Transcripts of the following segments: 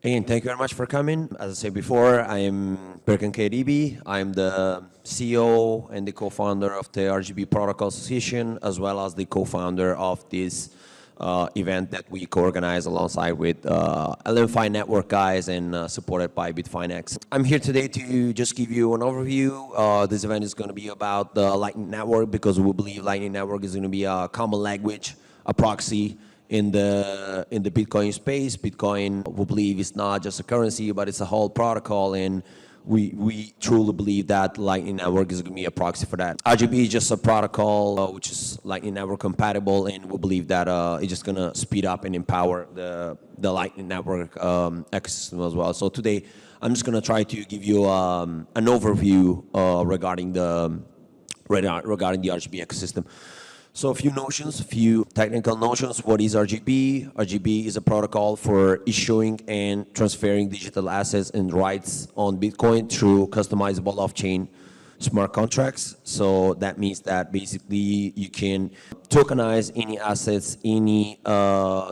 Again, thank you very much for coming. As I said before, I am Birkan Kayadibi. I'm the CEO and the co-founder of the RGB Protocol Association, as well as the co-founder of this event that we co-organize alongside with LM5 Network guys and supported by Bitfinex. I'm here today to just give you an overview. This event is going to be about the Lightning Network because we believe Lightning Network is going to be a common language, a proxy in the Bitcoin space. Bitcoin, we believe, is not just a currency, but it's a whole protocol, and we truly believe that Lightning Network is going to be a proxy for that. RGB is just a protocol which is Lightning Network compatible, and we believe that it's just going to speed up and empower the Lightning Network ecosystem as well. So today, I'm just going to try to give you an overview regarding the RGB ecosystem. So a few notions, a few technical notions. What is RGB? RGB is a protocol for issuing and transferring digital assets and rights on Bitcoin through customizable off-chain smart contracts. So that means that basically you can tokenize any assets, any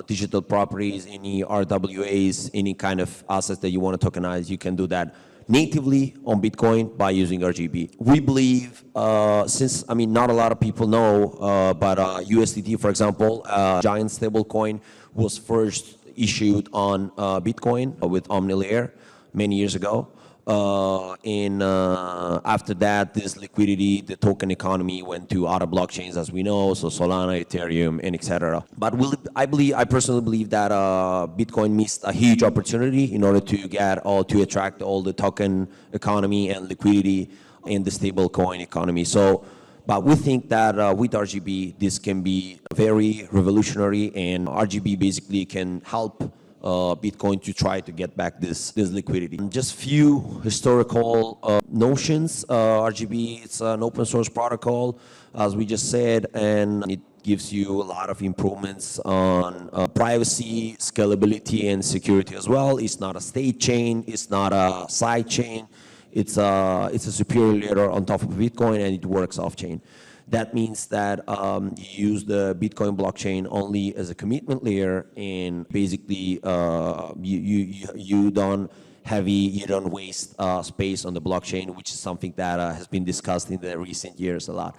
digital properties, any RWAs, any kind of assets that you want to tokenize. You can do that natively on Bitcoin by using RGB. We believe, not a lot of people know, but USDT, for example, giant stablecoin, was first issued on Bitcoin with OmniLayer many years ago. After that, this liquidity, the token economy went to other blockchains, as we know, so Solana, Ethereum, and etc. But I personally believe that Bitcoin missed a huge opportunity in order to attract all the token economy and liquidity in the stablecoin economy. But we think that with RGB, this can be very revolutionary, and RGB basically can help Bitcoin to try to get back this liquidity. Just few historical notions. RGB, it's an open source protocol, as we just said, and it gives you a lot of improvements on privacy, scalability, and security as well. It's not a state chain. It's not a side chain. It's a superior layer on top of Bitcoin, and it works off-chain. That means that you use the Bitcoin blockchain only as a commitment layer, and basically you don't waste space on the blockchain, which is something that has been discussed in the recent years a lot.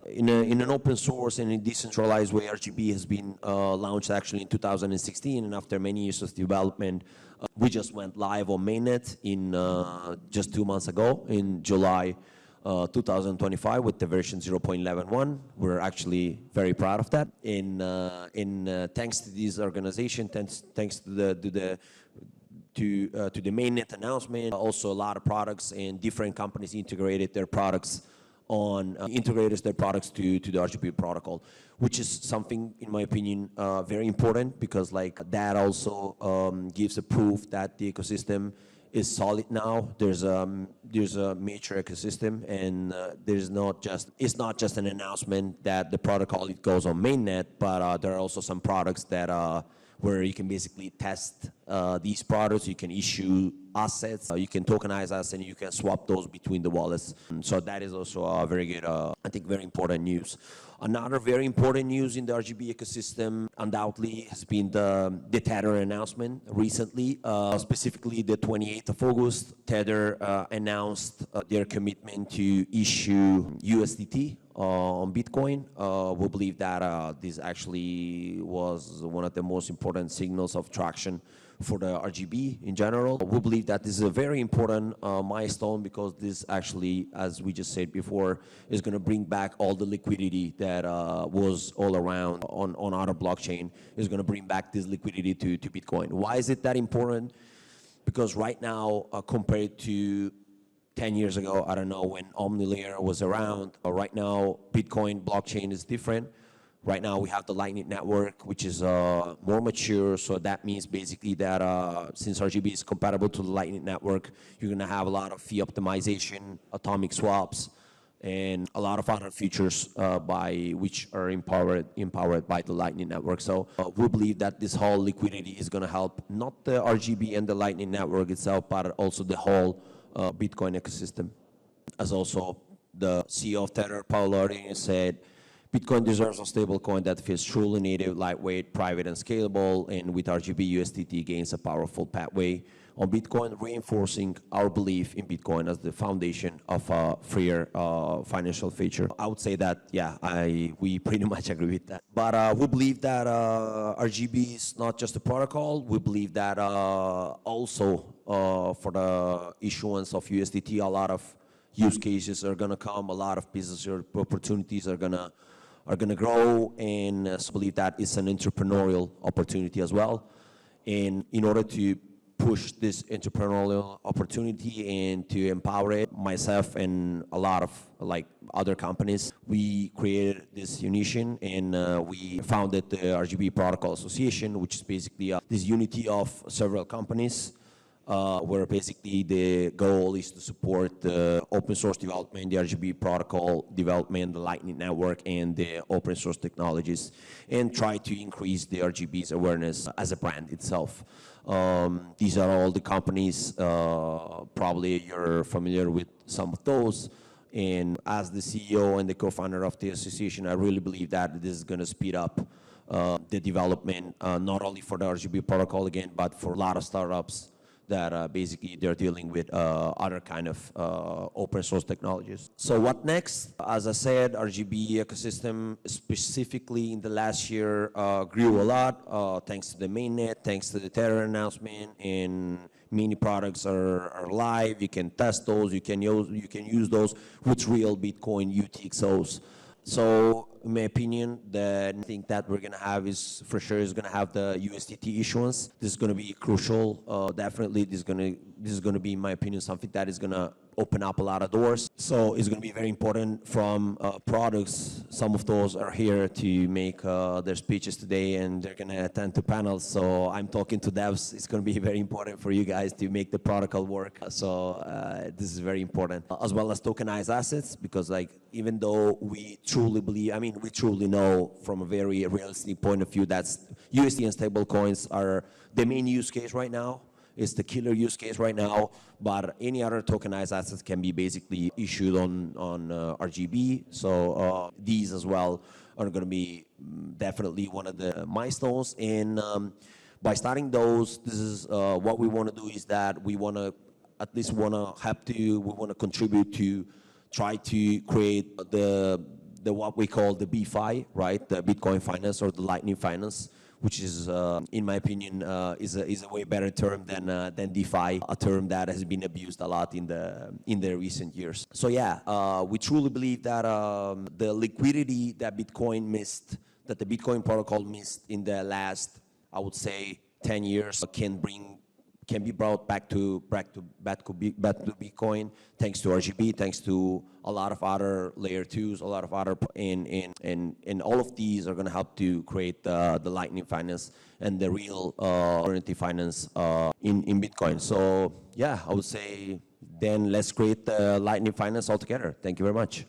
In an open source and a decentralized way, RGB has been launched actually in 2016, and after many years of development, we just went live on mainnet in just 2 months ago in July 2025 with the version 0.11.1. We're actually very proud of that. Thanks to this organization, thanks to the mainnet announcement, also a lot of products and different companies integrated their products to the RGB protocol, which is something, in my opinion, very important, because that also gives a proof that the ecosystem is solid now. There's a mature ecosystem, and it's not just an announcement that the protocol it goes on mainnet, but there are also some products that where you can basically test these products. You can issue assets, you can tokenize assets, and you can swap those between the wallets. So that is also a very good, I think, very important news. Another very important news in the RGB ecosystem undoubtedly has been the Tether announcement recently. Specifically, the 28th of August, Tether announced their commitment to issue USDT on Bitcoin. We believe that this actually was one of the most important signals of traction for the RGB in general. We believe that this is a very important milestone, because this actually, as we just said before, is going to bring back all the liquidity that was all around on other blockchain. Is going to bring back this liquidity to Bitcoin. Why is it that important? Because right now, compared to 10 years ago, I don't know, when OmniLayer was around, right now Bitcoin blockchain is different. Right now we have the Lightning Network, which is more mature, so that means basically that since RGB is compatible to the Lightning Network, you're going to have a lot of fee optimization, atomic swaps, and a lot of other features which are empowered by the Lightning Network. So we believe that this whole liquidity is going to help not the RGB and the Lightning Network itself, but also the whole Bitcoin ecosystem. As also the CEO of Tether, Paolo Arena, said, Bitcoin deserves a stablecoin that feels truly native, lightweight, private, and scalable, and with RGB, USDT gains a powerful pathway on Bitcoin, reinforcing our belief in Bitcoin as the foundation of a freer financial future. I would say that, yeah, we pretty much agree with that. But we believe that RGB is not just a protocol. We believe that also for the issuance of USDT, a lot of use cases are gonna come, a lot of business opportunities are gonna grow, and so believe that it's an entrepreneurial opportunity as well. And in order to push this entrepreneurial opportunity and to empower it, myself and a lot of like other companies, we created this unison, and we founded the RGB Protocol Association, which is basically this unity of several companies, where basically the goal is to support the open source development, the RGB protocol development, the Lightning Network, and the open source technologies, and try to increase the RGB's awareness as a brand itself. These are all the companies, probably you're familiar with some of those. And as the CEO and the co-founder of the association, I really believe that this is going to speed up the development, not only for the RGB protocol again, but for a lot of startups that basically they're dealing with other kind of open source technologies. So what next? As I said, RGB ecosystem specifically in the last year grew a lot thanks to the mainnet, thanks to the Tether announcement, and many products are live. You can test those. You can use those with real Bitcoin UTXOs. So in my opinion, the thing that we're gonna have is for sure is gonna have the USDT issuance. This is gonna be crucial. Definitely, this is gonna be, in my opinion, something that is gonna open up a lot of doors. So it's gonna be very important from products. Some of those are here to make their speeches today, and they're gonna attend to panels. So I'm talking to devs. It's gonna be very important for you guys to make the protocol work. So this is very important, as well as tokenized assets, because like even though we truly believe, I mean, we truly know from a very realistic point of view that USD and stable coins are the main use case right now. It's the killer use case right now, but any other tokenized assets can be basically issued on RGB. So these as well are going to be definitely one of the milestones. And by starting those, this is what we want to do is that we want to at least we want to contribute to try to create the what we call the BFI, right? The Bitcoin finance or the Lightning finance, which is, in my opinion, is a way better term than DeFi, a term that has been abused a lot in the recent years. So yeah, we truly believe that the liquidity that Bitcoin missed, that the Bitcoin protocol missed in the last, I would say, 10 years, can be brought back to Bitcoin, thanks to RGB, thanks to a lot of other layer 2s, a lot of other, and all of these are going to help to create the Lightning finance and the real alternative finance in Bitcoin. So yeah, I would say then let's create the Lightning finance altogether. Thank you very much.